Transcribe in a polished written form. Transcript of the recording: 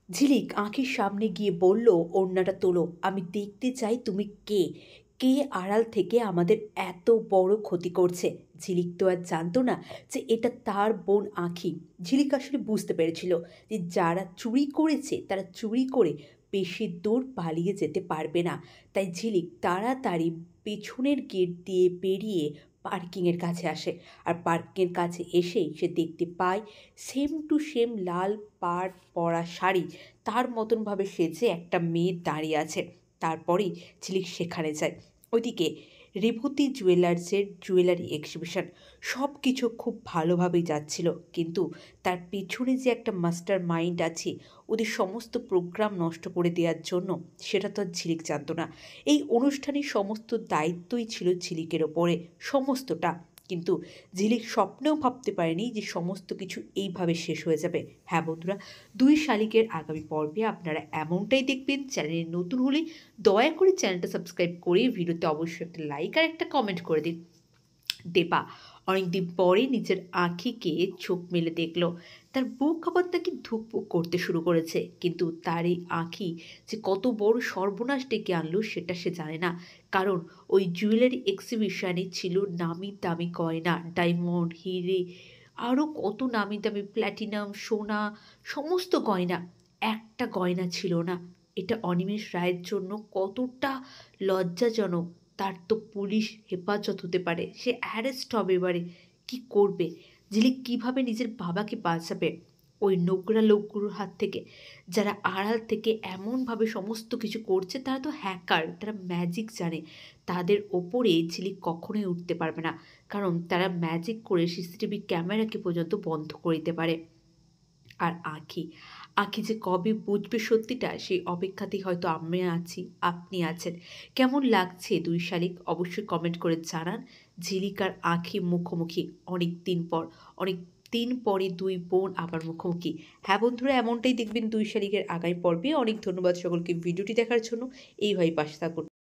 ঝিলিক আঁখির সামনে গিয়ে বলল, ওড়নাটা তোলো, আমি দেখতে চাই তুমি কে। কে আড়াল থেকে আমাদের এত বড় ক্ষতি করছে। ঝিলিক তো আর জানতো না যে এটা তার বোন আঁখি। ঝিলিক আসলে বুঝতে পেরেছিল যে যারা চুরি করেছে তারা চুরি করে বেশি দূর পালিয়ে যেতে পারবে না। তাই ঝিলিক তাড়াতাড়ি পেছনের গেট দিয়ে বেরিয়ে পার্কিংয়ের কাছে আসে। আর পার্কিংয়ের কাছে এসেই সে দেখতে পায় সেম টু সেম লাল পাড় পরা শাড়ি তার মতনভাবে সেজে একটা মেয়ে দাঁড়িয়ে আছে। তারপরেই ঝিলিক সেখানে যায়। ওইদিকে রেবতী জুয়েলার্সের জুয়েলারি এক্সিবিশন, সব কিছু খুব ভালোভাবেই যাচ্ছিল, কিন্তু তার পেছনে যে একটা মাস্টার মাইন্ড আছে ওদের সমস্ত প্রোগ্রাম নষ্ট করে দেওয়ার জন্য, সেটা তো আর ঝিলিক জানতো না। এই অনুষ্ঠানের সমস্ত দায়িত্বই ছিল ঝিলিকের ওপরে, সমস্তটা। কিন্তু ঝিলিক স্বপ্নেও ভাবতে পারেনি যে সমস্ত কিছু এইভাবে শেষ হয়ে যাবে। হ্যাঁ বন্ধুরা, দুই শালিকের আগামী পর্বে আপনারা এমনটাই দেখবেন। চ্যানেলে নতুন হলে দয়া করে চ্যানেলটা সাবস্ক্রাইব করে ভিডিওতে অবশ্যই একটা লাইক আর একটা কমেন্ট করে দিন। দেবা অনেকদিন পরে নিজের আঁখিকে চোখ মেলে দেখল। তার বুক আবার তাকে ধুকপুক করতে শুরু করেছে, কিন্তু তার এই আঁখি যে কত বড় সর্বনাশ ডেকে আনলো সেটা সে জানে না। কারণ ওই জুয়েলারি এক্সিবিশনে ছিল নামি দামি গয়না, ডায়মন্ড, হিরে, আরও কত নামি দামি প্ল্যাটিনাম, সোনা, সমস্ত গয়না। একটা গয়না ছিল না। এটা অনিমেষ রায়ের জন্য কতটা লজ্জাজনক। তার তো পুলিশ হেফাজত হতে পারে, সে অ্যারেস্ট হবে। এবারে কী করবে ঝিলিক? কীভাবে নিজের বাবাকে বাঁচাবে ওই নোংরা লোকগুলোর হাত থেকে, যারা আড়াল থেকে এমনভাবে সমস্ত কিছু করছে? তারা তো হ্যাকার, তারা ম্যাজিক জানে। তাদের ওপরে ঝিলিক কখনোই উঠতে পারবে না, কারণ তারা ম্যাজিক করে সিসিটিভি ক্যামেরাকে পর্যন্ত বন্ধ করে দিতে পারে। আর আঁখি, আঁখি যে কবে বুঝবে সত্যিটা, সেই অপেক্ষাতেই হয়তো আমি আছি, আপনি আছেন। কেমন লাগছে দুই শালিক অবশ্যই কমেন্ট করে জানান। ঝিলিক আর আঁখি মুখোমুখি অনেক দিন পর, অনেক দিন পরে দুই বোন আবার মুখোমুখি। হ্যাঁ বন্ধুরা, এমনটাই দেখবেন দুই শালিকের আগামী পর্বে। অনেক ধন্যবাদ সকলকে ভিডিওটি দেখার জন্য। এইভাবেই পাশে থাকুন।